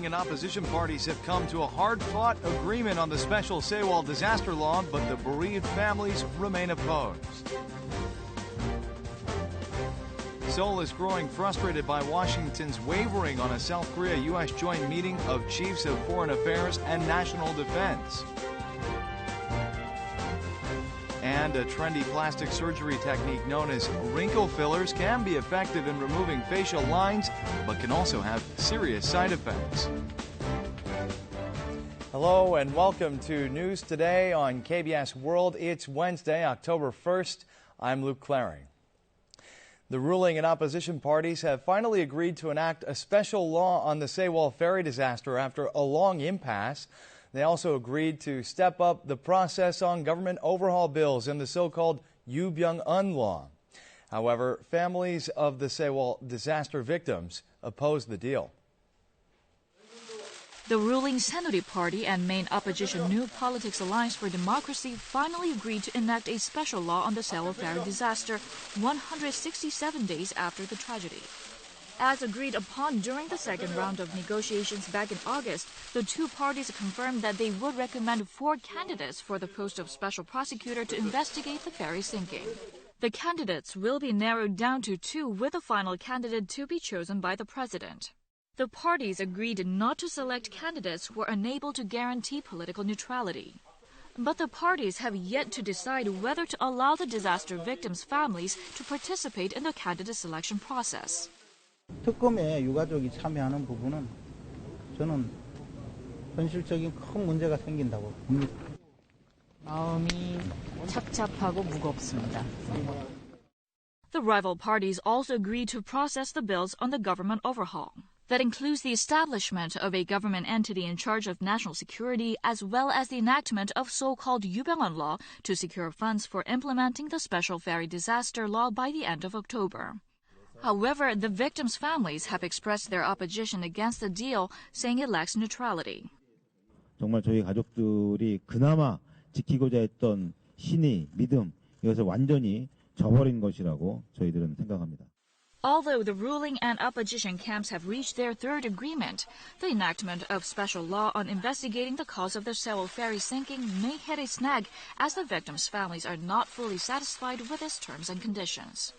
ruling and opposition parties have come to a hard-fought agreement on the special Sewol disaster law, but the bereaved families remain opposed. Seoul is growing frustrated by Washington's wavering on a South Korea-U.S. joint meeting of chiefs of foreign affairs and national defense. And a trendy plastic surgery technique known as wrinkle fillers can be effective in removing facial lines, but can also have serious side effects. Hello and welcome to News Today on KBS World. It's Wednesday, October 1st. I'm Luke Claring. The ruling and opposition parties have finally agreed to enact a special law on the Sewol ferry disaster after a long impasse. They also agreed to step up the process on government overhaul bills in the so-called Yoo Byeong-eon law. However, families of the Sewol disaster victims oppose the deal. The ruling Saenuri Party and main opposition New Politics Alliance for Democracy finally agreed to enact a special law on the Sewol ferry disaster 167 days after the tragedy. As agreed upon during the second round of negotiations back in August, the two parties confirmed that they would recommend 4 candidates for the post of special prosecutor to investigate the ferry sinking. The candidates will be narrowed down to 2, with a final candidate to be chosen by the president. The parties agreed not to select candidates who are unable to guarantee political neutrality. But the parties have yet to decide whether to allow the disaster victims' families to participate in the candidate selection process. 특검에 유가족이 참여하는 부분은 저는 현실적인 큰 문제가 생긴다고 봅니다. 마음이 착잡하고 무겁습니다. The rival parties also agreed to process the bills on the government overhaul. That includes the establishment of a government entity in charge of national security, as well as the enactment of so-called Yoo Byeong-eon law to secure funds for implementing the special ferry disaster law by the end of October. However, the victims' families have expressed their opposition against the deal, saying it lacks neutrality. 정말 저희 가족들이 그나마 지키고자 했던 신의, 믿음, 이것을 완전히 저버린 것이라고 저희들은 생각합니다. Although the ruling and opposition camps have reached their third agreement, the enactment of special law on investigating the cause of the Sewol ferry sinking may hit a snag, as the victims' families are not fully satisfied with its terms and conditions.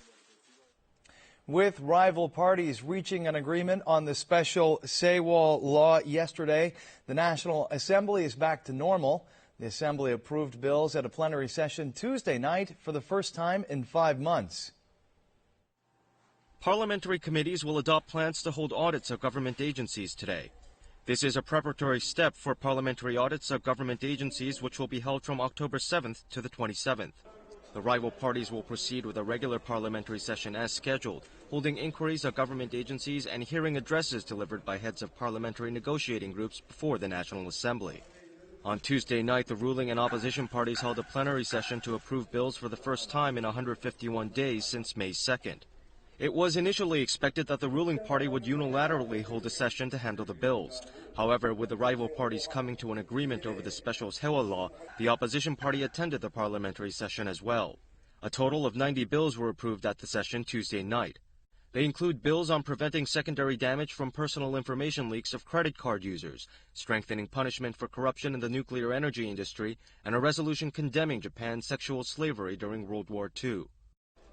With rival parties reaching an agreement on the special Sewol law yesterday, the National Assembly is back to normal. The Assembly approved bills at a plenary session Tuesday night for the first time in 5 months. Parliamentary committees will adopt plans to hold audits of government agencies today. This is a preparatory step for parliamentary audits of government agencies, which will be held from October 7th to the 27th. The rival parties will proceed with a regular parliamentary session as scheduled, holding inquiries of government agencies and hearing addresses delivered by heads of parliamentary negotiating groups before the National Assembly. On Tuesday night, the ruling and opposition parties held a plenary session to approve bills for the first time in 151 days since May 2nd. It was initially expected that the ruling party would unilaterally hold a session to handle the bills. However, with the rival parties coming to an agreement over the special Sewol law, the opposition party attended the parliamentary session as well. A total of 90 bills were approved at the session Tuesday night. They include bills on preventing secondary damage from personal information leaks of credit card users, strengthening punishment for corruption in the nuclear energy industry, and a resolution condemning Japan's sexual slavery during World War II.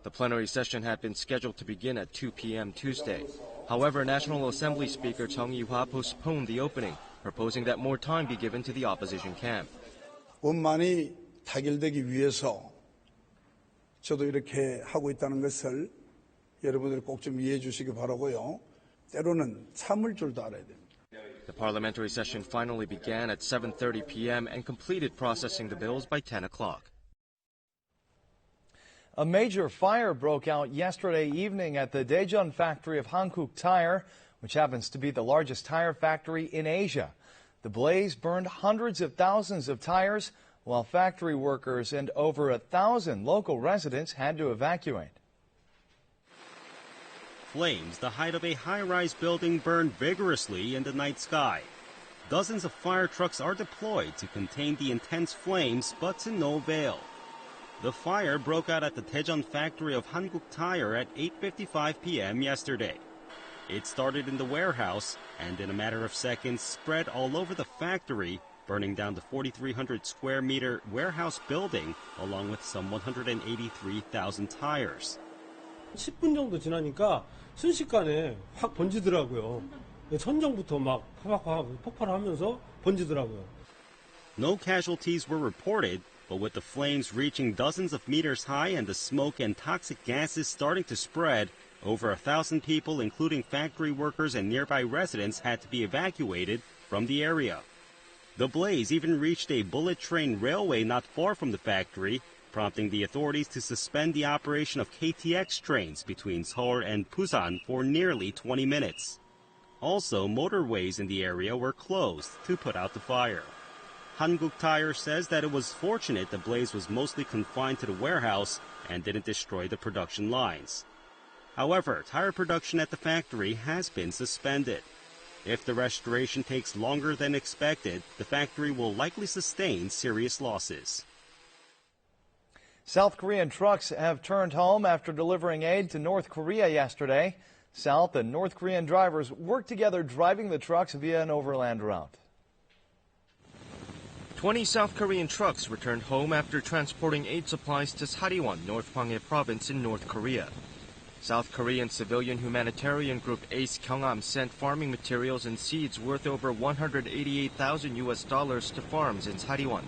The plenary session had been scheduled to begin at 2 p.m. Tuesday. However, National Assembly Speaker Chung Yi-hwa postponed the opening, proposing that more time be given to the opposition camp. 원만히 타결되기 위해서 저도 이렇게 하고 있다는 것을 여러분들 꼭 좀 이해해 주시기 바라고요. 때로는 참을 줄도 알아야 됩니다. The parliamentary session finally began at 7:30 p.m. and completed processing the bills by 10 o'clock. A major fire broke out yesterday evening at the Daejeon factory of Hankook Tire, which happens to be the largest tire factory in Asia. The blaze burned hundreds of thousands of tires, while factory workers and over 1,000 local residents had to evacuate. Flames the height of a high-rise building burned vigorously in the night sky. Dozens of fire trucks are deployed to contain the intense flames, but to no avail. The fire broke out at the Daejeon factory of Hankook Tire at 8:55 p.m. yesterday. It started in the warehouse and in a matter of seconds spread all over the factory, burning down the 4,300 square meter warehouse building along with some 183,000 tires. 10분 정도 지나니까 순식간에 확 번지더라고요. 천정부터 막 폭발하면서 번지더라고요. No casualties were reported, but with the flames reaching dozens of meters high and the smoke and toxic gases starting to spread, over 1,000 people, including factory workers and nearby residents, had to be evacuated from the area. The blaze even reached a bullet train railway not far from the factory, prompting the authorities to suspend the operation of KTX trains between Seoul and Busan for nearly 20 minutes. Also, motorways in the area were closed to put out the fire. Hankook Tire says that it was fortunate the blaze was mostly confined to the warehouse and didn't destroy the production lines. However, tire production at the factory has been suspended. If the restoration takes longer than expected, the factory will likely sustain serious losses. South Korean trucks have turned home after delivering aid to North Korea yesterday. South and North Korean drivers worked together driving the trucks via an overland route. 20 South Korean trucks returned home after transporting aid supplies to Sariwon, North Hwanghae Province in North Korea. South Korean civilian humanitarian group Ace Kyungam sent farming materials and seeds worth over $188,000 to farms in Sariwon.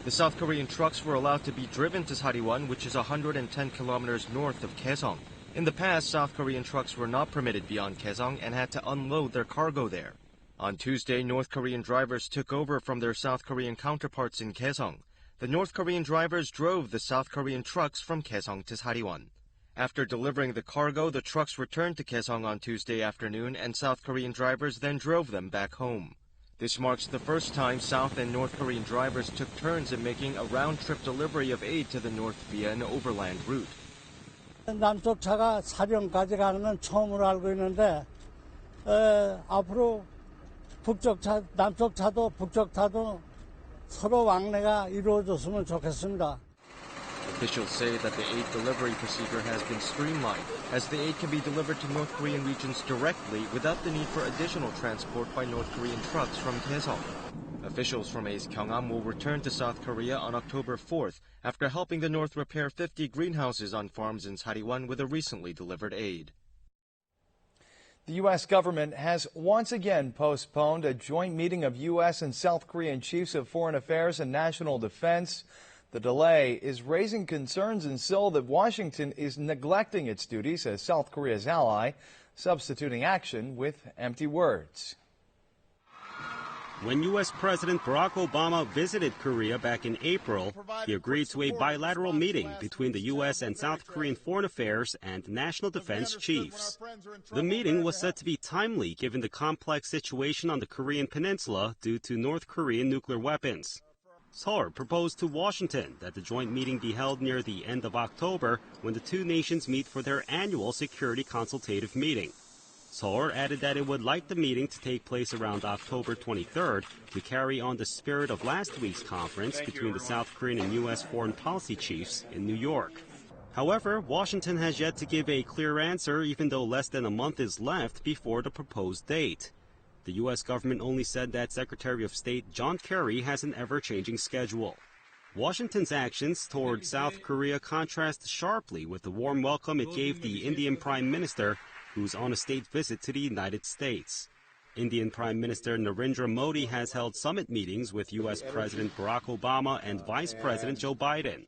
The South Korean trucks were allowed to be driven to Sariwon, which is 110 kilometers north of Kaesong. In the past, South Korean trucks were not permitted beyond Kaesong and had to unload their cargo there. On Tuesday, North Korean drivers took over from their South Korean counterparts in Kaesong. The North Korean drivers drove the South Korean trucks from Kaesong to Sariwon. After delivering the cargo, the trucks returned to Kaesong on Tuesday afternoon, and South Korean drivers then drove them back home. This marks the first time South and North Korean drivers took turns in making a round-trip delivery of aid to the North via an overland route. 남쪽 차가 사령까지 가는 건 처음으로 알고 있는데 앞으로 남쪽 차도 북쪽 차도 서로 왕래가 이루어졌으면 좋겠습니다. Officials say that the aid delivery procedure has been streamlined, as the aid can be delivered to North Korean regions directly without the need for additional transport by North Korean trucks from Kaesong. Officials from Ace Kyungam will return to South Korea on October 4th after helping the North repair 50 greenhouses on farms in Sariwon with the recently delivered aid. The U.S. government has once again postponed a joint meeting of U.S. and South Korean chiefs of foreign affairs and national defense. The delay is raising concerns in Seoul that Washington is neglecting its duties as South Korea's ally, substituting action with empty words. When U.S. President Barack Obama visited Korea back in April, he agreed to a bilateral meeting between the U.S. and South Korean foreign affairs and national defense chiefs. The meeting was said to be timely given the complex situation on the Korean peninsula due to North Korean nuclear weapons. Seoul proposed to Washington that the joint meeting be held near the end of October when the two nations meet for their annual security consultative meeting. Seoul added that it would like the meeting to take place around October 23rd to carry on the spirit of last week's conference between the South Korean and U.S. foreign policy chiefs in New York. However, Washington has yet to give a clear answer even though less than a month is left before the proposed date. The U.S. government only said that Secretary of State John Kerry has an ever-changing schedule. Washington's actions toward South Korea contrast sharply with the warm welcome it gave the Indian Prime Minister, who's on a state visit to the United States. Indian Prime Minister Narendra Modi has held summit meetings with U.S. President Barack Obama and Vice President Joe Biden.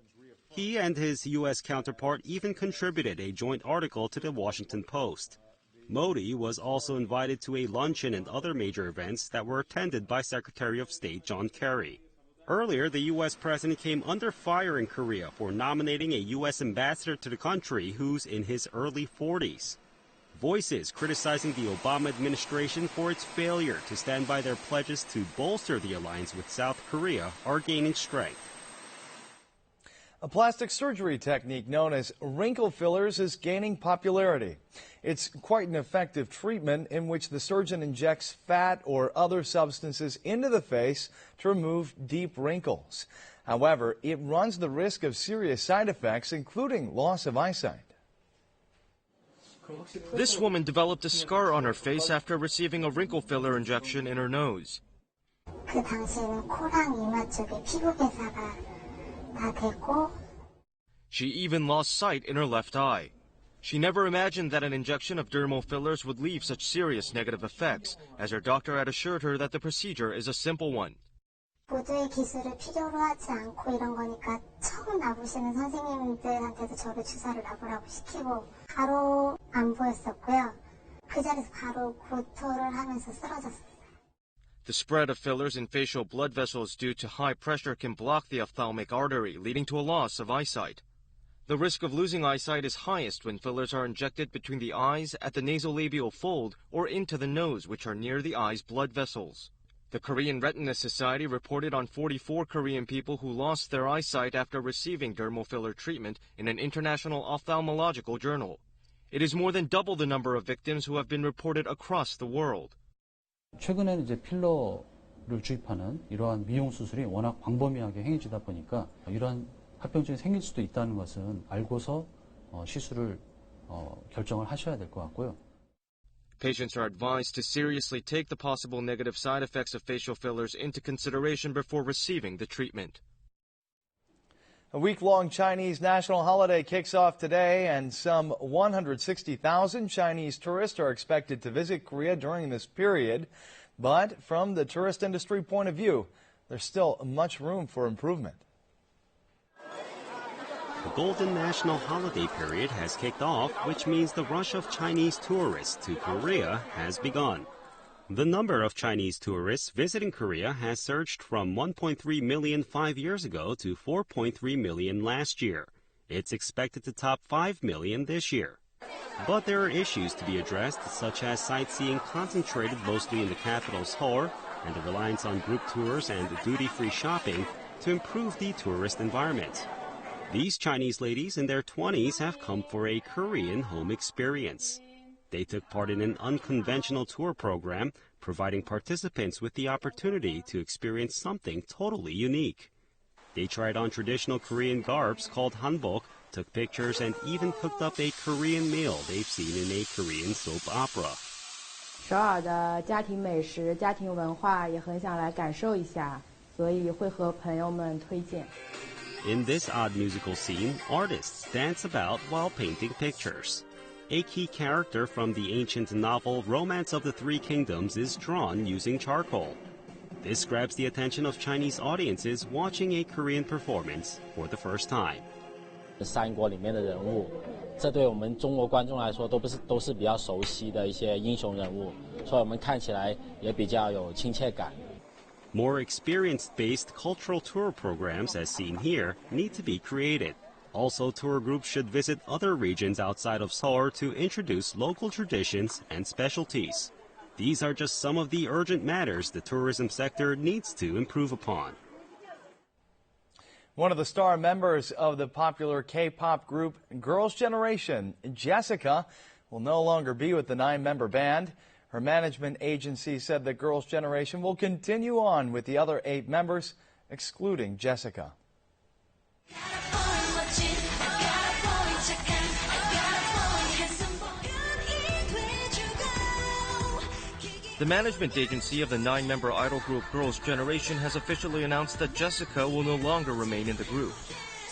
He and his U.S. counterpart even contributed a joint article to the Washington Post. Modi was also invited to a luncheon and other major events that were attended by Secretary of State John Kerry. Earlier, the U.S. president came under fire in Korea for nominating a U.S. ambassador to the country who's in his early 40s. Voices criticizing the Obama administration for its failure to stand by their pledges to bolster the alliance with South Korea are gaining strength. A plastic surgery technique known as wrinkle fillers is gaining popularity. It's quite an effective treatment in which the surgeon injects fat or other substances into the face to remove deep wrinkles. However, it runs the risk of serious side effects, including loss of eyesight. This woman developed a scar on her face after receiving a wrinkle filler injection in her nose. 그 당시에는 코랑 이마 쪽에 피부 괴사가 다 됐고 She even lost sight in her left eye. She never imagined that an injection of dermal fillers would leave such serious negative effects, as her doctor had assured her that the procedure is a simple one. 보조의 기술을 필요로 하지 않고 이런 거니까 처음 놔보시는 선생님들한테도 저를 주사를 놔보라고 시키고 바로 안 보였었고요. 그 자리에서 바로 구토를 하면서 쓰러졌어요. The spread of fillers in facial blood vessels due to high pressure can block the ophthalmic artery, leading to a loss of eyesight. The risk of losing eyesight is highest when fillers are injected between the eyes, at the nasolabial fold, or into the nose, which are near the eye's blood vessels. The Korean Retina Society reported on 44 Korean people who lost their eyesight after receiving dermal filler treatment in an international ophthalmological journal. It is more than double the number of victims who have been reported across the world. 최근에는 이제 필러를 주입하는 이러한 미용 수술이 워낙 광범위하게 행해지다 보니까 이러한 합병증이 생길 수도 있다는 것은 알고서 시술을 결정을 하셔야 될 것 같고요. Patients are advised to seriously take the possible negative side effects of facial fillers into consideration before receiving the treatment. A week-long Chinese national holiday kicks off today, and some 160,000 Chinese tourists are expected to visit Korea during this period. But from the tourist industry point of view, there's still much room for improvement. The golden national holiday period has kicked off, which means the rush of Chinese tourists to Korea has begun. The number of Chinese tourists visiting Korea has surged from 1.3 million 5 years ago to 4.3 million last year. It's expected to top 5 million this year. But there are issues to be addressed, such as sightseeing concentrated mostly in the capital Seoul and the reliance on group tours and duty-free shopping to improve the tourist environment. These Chinese ladies in their 20s have come for a Korean home experience. They took part in an unconventional tour program, providing participants with the opportunity to experience something totally unique. They tried on traditional Korean garbs called hanbok, took pictures, and even cooked up a Korean meal they've seen in a Korean soap opera. 首尔的家庭美食、家庭文化也很想来感受一下，所以会和朋友们推荐。 In this odd musical scene, artists dance about while painting pictures. A key character from the ancient novel Romance of the Three Kingdoms is drawn using charcoal. This grabs the attention of Chinese audiences watching a Korean performance for the first time. 三国里面的人物，这对我们中国观众来说都是比较熟悉的一些英雄人物，所以我们看起来也比较有亲切感。 More experience-based cultural tour programs, as seen here, need to be created. Also, tour groups should visit other regions outside of Seoul to introduce local traditions and specialties. These are just some of the urgent matters the tourism sector needs to improve upon. One of the star members of the popular K-pop group Girls' Generation, Jessica, will no longer be with the 9-member band. Her management agency said that Girls' Generation will continue on with the other 8 members, excluding Jessica. The management agency of the 9-member idol group Girls' Generation has officially announced that Jessica will no longer remain in the group.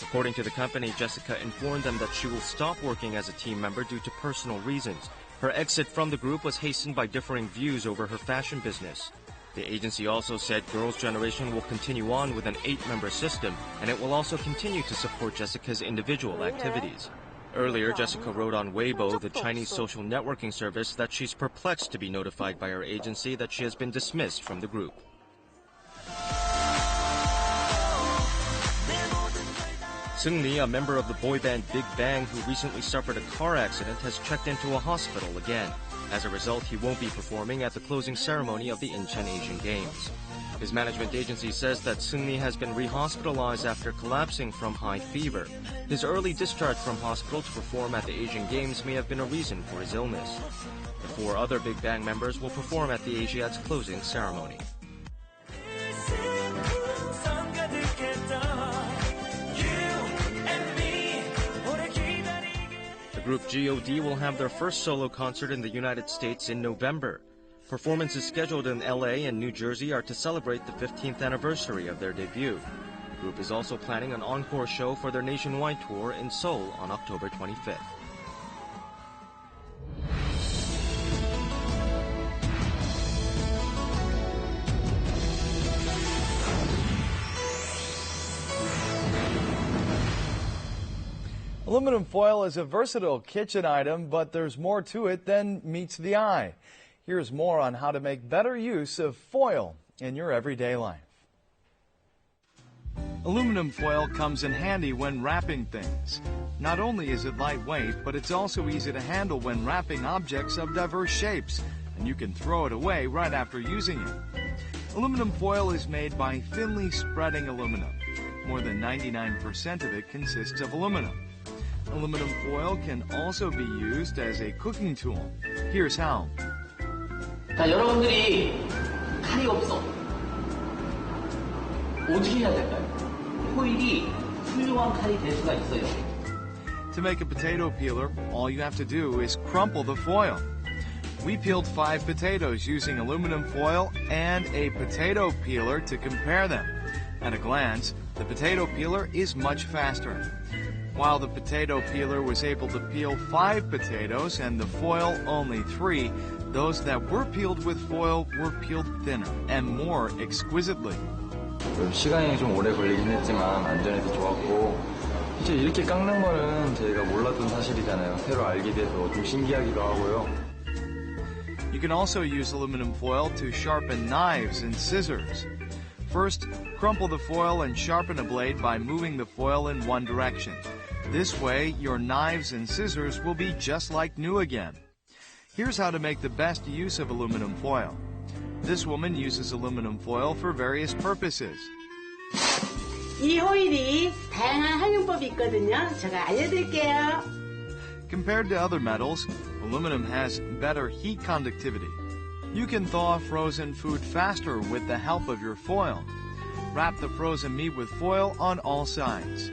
According to the company, Jessica informed them that she will stop working as a team member due to personal reasons. Her exit from the group was hastened by differing views over her fashion business. The agency also said Girls' Generation will continue on with an 8-member system, and it will also continue to support Jessica's individual activities. Earlier, Jessica wrote on Weibo, the Chinese social networking service, that she's perplexed to be notified by her agency that she has been dismissed from the group. Seungri, a member of the boy band Big Bang who recently suffered a car accident, has checked into a hospital again. As a result, he won't be performing at the closing ceremony of the Incheon Asian Games. His management agency says that Seungri has been re-hospitalized after collapsing from high fever. His early discharge from hospital to perform at the Asian Games may have been a reason for his illness. The 4 other Big Bang members will perform at the Asiad's closing ceremony. The Group God will have their first solo concert in the United States in November. Performances scheduled in LA and New Jersey are to celebrate the 15th anniversary of their debut. The group is also planning an encore show for their nationwide tour in Seoul on October 25th. Aluminum foil is a versatile kitchen item, but there's more to it than meets the eye. Here's more on how to make better use of foil in your everyday life. Aluminum foil comes in handy when wrapping things. Not only is it lightweight, but it's also easy to handle when wrapping objects of diverse shapes, and you can throw it away right after using it. Aluminum foil is made by thinly spreading aluminum. More than 99% of it consists of aluminum. Aluminum foil can also be used as a cooking tool. Here's how. 자, 여러분들이 칼이 없어. 어떻게 해야 될까요? 포일이 훌륭한 칼이 될 수가 있어요. To make a potato peeler, all you have to do is crumple the foil. We peeled 5 potatoes using aluminum foil and a potato peeler to compare them. At a glance, the potato peeler is much faster. While the potato peeler was able to peel 5 potatoes and the foil only 3, those that were peeled with foil were peeled thinner and more exquisitely. 시간이 좀 오래 걸리긴 했지만 안전해서 좋았고 실제 이렇게 깎는 거는 저희가 몰랐던 사실이잖아요. 새로 알게 돼서 좀 신기하기도 하고요. You can also use aluminum foil to sharpen knives and scissors. First, crumple the foil and sharpen a blade by moving the foil in one direction. This way, your knives and scissors will be just like new again. Here's how to make the best use of aluminum foil. This woman uses aluminum foil for various purposes. 이 호일이 다양한 활용법이 있거든요. 제가 알려드릴게요. Compared to other metals, aluminum has better heat conductivity. You can thaw frozen food faster with the help of your foil. Wrap the frozen meat with foil on all sides.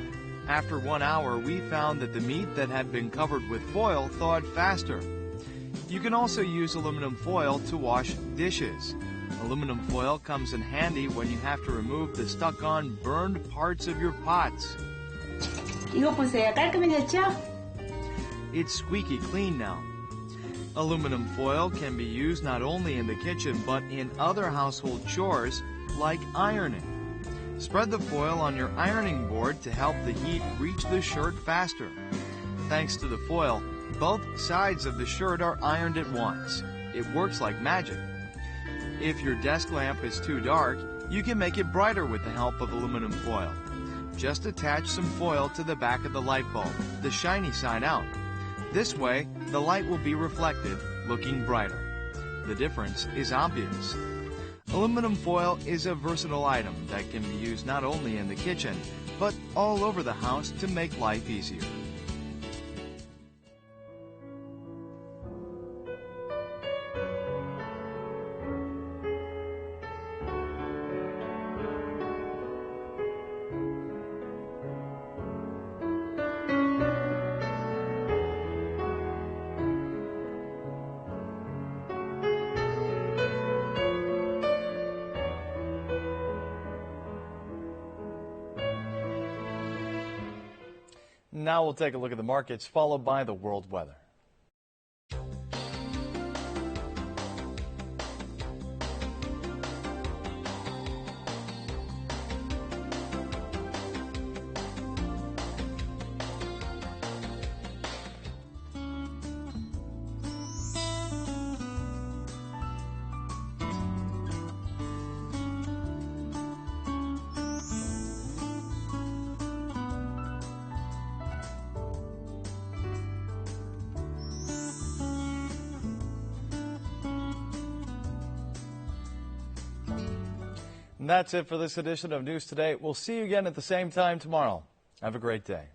After 1 hour, we found that the meat that had been covered with foil thawed faster. You can also use aluminum foil to wash dishes. Aluminum foil comes in handy when you have to remove the stuck-on burned parts of your pots. 이거 보세요. 깔끔해졌죠? It's squeaky clean now. Aluminum foil can be used not only in the kitchen but in other household chores like ironing. Spread the foil on your ironing board to help the heat reach the shirt faster. Thanks to the foil, both sides of the shirt are ironed at once. It works like magic. If your desk lamp is too dark, you can make it brighter with the help of aluminum foil. Just attach some foil to the back of the light bulb, the shiny side out. This way, the light will be reflected, looking brighter. The difference is obvious. Aluminum foil is a versatile item that can be used not only in the kitchen, but all over the house to make life easier. Now we'll take a look at the markets, followed by the world weather. And that's it for this edition of News Today. We'll see you again at the same time tomorrow. Have a great day.